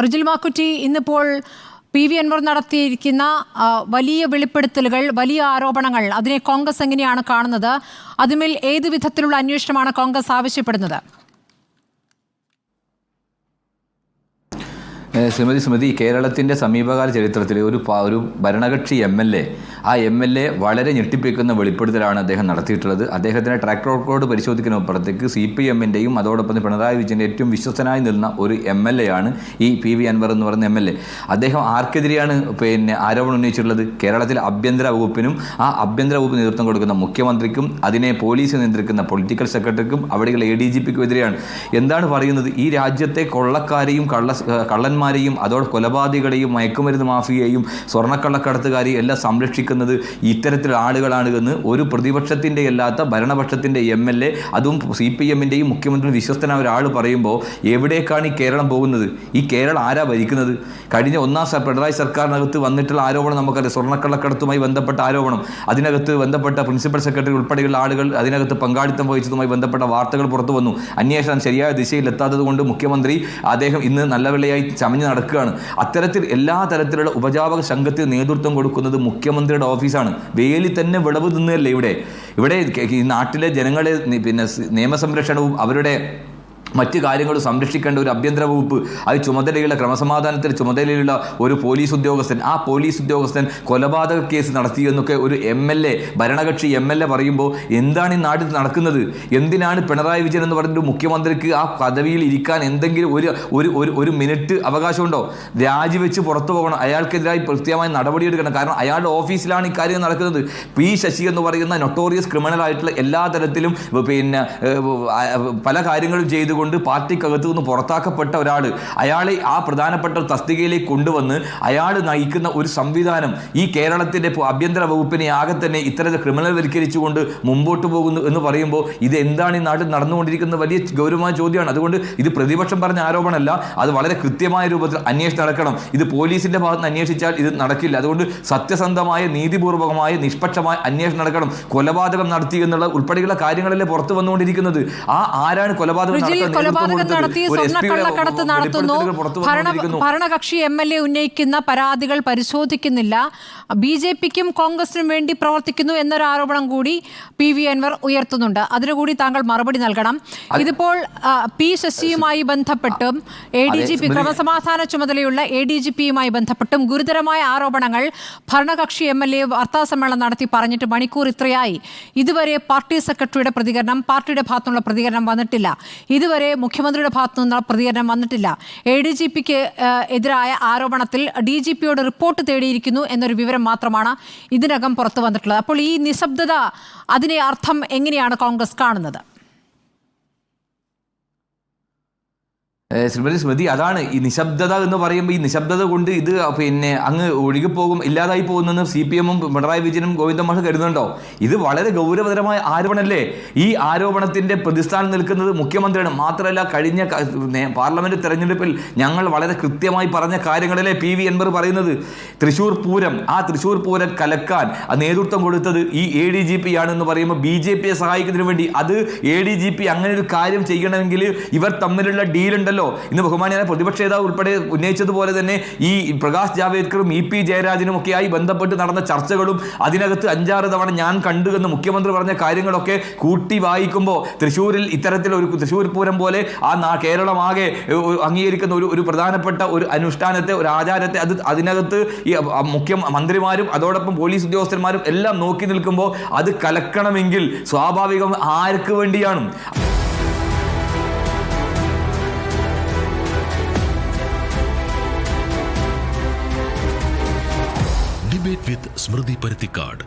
റിജിൽ മാക്കുറ്റി, ഇന്നിപ്പോൾ PV അൻവർ നടത്തിയിരിക്കുന്ന വലിയ വെളിപ്പെടുത്തലുകൾ, വലിയ ആരോപണങ്ങൾ, അതിനെ കോൺഗ്രസ് എങ്ങനെയാണ് കാണുന്നത്? അതിന്മേൽ ഏത് വിധത്തിലുള്ള അന്വേഷണമാണ് കോൺഗ്രസ് ആവശ്യപ്പെടുന്നത്? സ്മൃതി, കേരളത്തിൻ്റെ സമീപകാല ചരിത്രത്തിൽ ഒരു ഭരണകക്ഷി MLA, ആ MLA വളരെ ഞെട്ടിപ്പിക്കുന്ന വെളിപ്പെടുത്തലാണ് അദ്ദേഹം നടത്തിയിട്ടുള്ളത്. അദ്ദേഹത്തിൻ്റെ ട്രാക്ക് റെക്കോർഡ് പരിശോധിക്കുന്നതിനപ്പുറത്തേക്ക് CPM-ൻ്റെയും അതോടൊപ്പം പിണറായി വിജയൻ്റെ ഏറ്റവും വിശ്വസ്തനായി നിന്ന ഒരു MLA ആണ് ഈ PV അൻവർ എന്ന് പറയുന്ന MLA. അദ്ദേഹം ആർക്കെതിരെയാണ് ആരോപണം ഉന്നയിച്ചിട്ടുള്ളത്? കേരളത്തിലെ ആഭ്യന്തര വകുപ്പിനും ആ ആഭ്യന്തര വകുപ്പ് നേതൃത്വം കൊടുക്കുന്ന മുഖ്യമന്ത്രിക്കും അതിനെ പോലീസ് നിയന്ത്രിക്കുന്ന പൊളിറ്റിക്കൽ സെക്രട്ടറിക്കും അവിടെയുള്ള ADGP-ക്കും എതിരെയാണ്. എന്താണ് പറയുന്നത്? ഈ രാജ്യത്തെ കൊള്ളക്കാരെയും കള്ളന്മാരെയും അതോടെ കൊലപാതകളെയും മയക്കുമരുന്ന് മാഫിയയും സ്വർണ്ണക്കള്ളക്കടത്തുകാരെയും എല്ലാം സംരക്ഷിക്കുന്നത് ഇത്തരത്തിലുള്ള ആളുകളാണ് എന്ന് ഒരു പ്രതിപക്ഷത്തിൻ്റെ അല്ലാത്ത ഭരണപക്ഷത്തിൻ്റെ MLA, അതും CPM-ൻ്റെയും മുഖ്യമന്ത്രി വിശ്വസ്തനായ ഒരാൾ പറയുമ്പോൾ എവിടേക്കാണ് ഈ കേരളം പോകുന്നത്? ഈ കേരളം ആരാ ഭരിക്കുന്നത്? കഴിഞ്ഞ പിണറായി സർക്കാരിനകത്ത് വന്നിട്ടുള്ള ആരോപണം നമുക്കറിയാം. സ്വർണ്ണക്കള്ളക്കടത്തുമായി ബന്ധപ്പെട്ട ആരോപണം, അതിനകത്ത് ബന്ധപ്പെട്ട പ്രിൻസിപ്പൽ സെക്രട്ടറി ഉൾപ്പെടെയുള്ള ആളുകൾ അതിനകത്ത് പങ്കാളിത്തം വഹിച്ചതുമായി ബന്ധപ്പെട്ട വാർത്തകൾ പുറത്തു വന്നു. അന്വേഷണം ശരിയായ ദിശയിൽ എത്താത്തത് കൊണ്ട് മുഖ്യമന്ത്രി അദ്ദേഹം ഇന്ന് നല്ല വെള്ളയായി ചമഞ്ഞ് നടക്കുകയാണ്. അത്തരത്തിൽ എല്ലാ തരത്തിലുള്ള ഉപജാപക സംഘത്തിന് നേതൃത്വം കൊടുക്കുന്നത് മുഖ്യമന്ത്രിയുടെ ഓഫീസാണ്. വേലി തന്നെ വിളവ് തിന്നല്ലേ ഇവിടെ ഈ നാട്ടിലെ ജനങ്ങളെ നിയമസംരക്ഷണവും അവരുടെ മറ്റ് കാര്യങ്ങളും സംരക്ഷിക്കേണ്ട ഒരു ആഭ്യന്തര വകുപ്പ്, അത് ചുമതലയുള്ള ക്രമസമാധാനത്തിന് ചുമതലയുള്ള ഒരു പോലീസ് ഉദ്യോഗസ്ഥൻ, ആ പോലീസ് ഉദ്യോഗസ്ഥൻ കൊലപാതക കേസ് നടത്തിയെന്നൊക്കെ ഒരു MLA, ഭരണകക്ഷി MLA പറയുമ്പോൾ എന്താണ് ഈ നാട്ടിൽ നടക്കുന്നത്? എന്തിനാണ് പിണറായി വിജയൻ എന്ന് പറഞ്ഞൊരു മുഖ്യമന്ത്രിക്ക് ആ പദവിയിൽ ഇരിക്കാൻ എന്തെങ്കിലും ഒരു മിനിറ്റ് അവകാശമുണ്ടോ? രാജിവെച്ച് പുറത്തു പോകണം, അയാൾക്കെതിരായി കൃത്യമായ നടപടിയെടുക്കണം. കാരണം അയാളുടെ ഓഫീസിലാണ് ഈ കാര്യം നടക്കുന്നത്. P. ശശി എന്ന് പറയുന്ന നൊട്ടോറിയസ് ക്രിമിനൽ ആയിട്ടുള്ള എല്ലാ തരത്തിലും പല കാര്യങ്ങളും ചെയ്തു കൊണ്ട് പാർട്ടിക്കകത്തു നിന്ന് പുറത്താക്കപ്പെട്ട ഒരാൾ, അയാളെ ആ പ്രധാനപ്പെട്ട തസ്തികയിലേക്ക് കൊണ്ടുവന്ന് അയാൾ നയിക്കുന്ന ഒരു സംവിധാനം ഈ കേരളത്തിൻ്റെ ആഭ്യന്തര വകുപ്പിനെ ആകെ തന്നെ ഇത്തരത്തിൽ ക്രിമിനൽവൽക്കരിച്ചുകൊണ്ട് മുമ്പോട്ട് പോകുന്നു എന്ന് പറയുമ്പോൾ ഇത് എന്താണ് ഈ നാട്ടിൽ നടന്നുകൊണ്ടിരിക്കുന്ന വലിയ ഗൗരവമായ ചോദ്യമാണ്. അതുകൊണ്ട് ഇത് പ്രതിപക്ഷം പറഞ്ഞ ആരോപണമല്ല, അത് വളരെ കൃത്യമായ രൂപത്തിൽ അന്വേഷണം നടക്കണം. ഇത് പോലീസിന്റെ ഭാഗത്ത് നിന്ന് അന്വേഷിച്ചാൽ ഇത് നടക്കില്ല. അതുകൊണ്ട് സത്യസന്ധമായ, നീതിപൂർവകമായ, നിഷ്പക്ഷമായ അന്വേഷണം നടക്കണം. കൊലപാതകം നടത്തി എന്നുള്ള ഉൾപ്പെടെയുള്ള കാര്യങ്ങളല്ലേ പുറത്തു വന്നുകൊണ്ടിരിക്കുന്നത്? ആരാണ് കൊലപാതകം നടത്തി സ്വർണ്ണക്കള്ളക്കടത്ത് നടത്തുന്നു? ഭരണകക്ഷി MLA ഉന്നയിക്കുന്ന പരാതികൾ പരിശോധിക്കുന്നില്ല, BJPക്കും കോൺഗ്രസിനും വേണ്ടി പ്രവർത്തിക്കുന്നു എന്നൊരു ആരോപണം കൂടി PV അൻവർ ഉയർത്തുന്നുണ്ട്. അതിനുകൂടി താങ്കൾ മറുപടി നൽകണം. ഇതിപ്പോൾ P. ശശിയുമായി ബന്ധപ്പെട്ടും ADGP, ക്രമസമാധാന ചുമതലയുള്ള ADGP-യുമായി ബന്ധപ്പെട്ടും ഗുരുതരമായ ആരോപണങ്ങൾ ഭരണകക്ഷി MLA വാർത്താസമ്മേളനം നടത്തി പറഞ്ഞിട്ട് മണിക്കൂർ ഇത്രയായി. ഇതുവരെ പാർട്ടി സെക്രട്ടറിയുടെ പ്രതികരണം, പാർട്ടിയുടെ ഭാഗത്തുനിന്നുള്ള പ്രതികരണം വന്നിട്ടില്ല. ഇതുവരെ മുഖ്യമന്ത്രിയുടെ ഭാഗത്തു നിന്നുള്ള പ്രതികരണം വന്നിട്ടില്ല. ADGP-ക്ക് എതിരായ ആരോപണത്തിൽ DGP-യോട് റിപ്പോർട്ട് തേടിയിരിക്കുന്നു എന്നൊരു വിവരം മാത്രമാണ് ഇതിനകം പുറത്തു വന്നിട്ടുള്ളത്. അപ്പോൾ ഈ നിശബ്ദത, അതിനെ അർത്ഥം എങ്ങനെയാണ് കോൺഗ്രസ് കാണുന്നത്? സ്മൃതി, അതാണ് ഈ നിശബ്ദത എന്ന് പറയുമ്പോൾ, ഈ നിശബ്ദത കൊണ്ട് ഇത് അങ്ങ് ഒഴുകിപ്പോകും, ഇല്ലാതായി പോകുന്നെന്ന് CPM-ഉം പിണറായി വിജയനും ഗോവിന്ദ മാഷ് കരുതുന്നുണ്ടോ? ഇത് വളരെ ഗൗരവതരമായ ആരോപണമല്ലേ? ഈ ആരോപണത്തിന്റെ പ്രതിസ്ഥാനം നിൽക്കുന്നത് മുഖ്യമന്ത്രിയാണ്. മാത്രമല്ല, കഴിഞ്ഞ പാർലമെന്റ് തെരഞ്ഞെടുപ്പിൽ ഞങ്ങൾ വളരെ കൃത്യമായി പറഞ്ഞ കാര്യങ്ങളല്ലേ PV അൻവർ പറയുന്നത്? തൃശ്ശൂർ പൂരം, ആ തൃശ്ശൂർ പൂരം കലക്കാൻ നേതൃത്വം കൊടുത്തത് ഈ ADGP ആണെന്ന് പറയുമ്പോൾ BJP-യെ സഹായിക്കുന്നതിന് വേണ്ടി അത് ADGP അങ്ങനെ ഒരു കാര്യം ചെയ്യണമെങ്കിൽ ഇവർ തമ്മിലുള്ള ഡീലുണ്ടല്ലോ. ഇന്ന് ബഹുമാനിയായ പ്രതിപക്ഷ നേതാവ് ഉൾപ്പെടെ ഉന്നയിച്ചതുപോലെ തന്നെ ഈ പ്രകാശ് ജാവേദ്കറും EP ജയരാജനും ഒക്കെയായി ബന്ധപ്പെട്ട് നടന്ന ചർച്ചകളും അതിനകത്ത് 5-6 തവണ ഞാൻ കണ്ടു എന്ന് മുഖ്യമന്ത്രി പറഞ്ഞ കാര്യങ്ങളൊക്കെ കൂട്ടി വായിക്കുമ്പോൾ തൃശ്ശൂരിൽ ഇത്തരത്തിൽ ഒരു തൃശ്ശൂർ പൂരം പോലെ കേരളമാകെ അംഗീകരിക്കുന്ന ഒരു പ്രധാനപ്പെട്ട ഒരു അനുഷ്ഠാനത്തെ, ഒരു ആചാരത്തെ അതിനകത്ത് ഈ മന്ത്രിമാരും അതോടൊപ്പം പോലീസ് ഉദ്യോഗസ്ഥന്മാരും എല്ലാം നോക്കി നിൽക്കുമ്പോൾ അത് കലക്കണമെങ്കിൽ സ്വാഭാവികം ആർക്ക് വേണ്ടിയാണ്? Debate with Smriti Parthikad.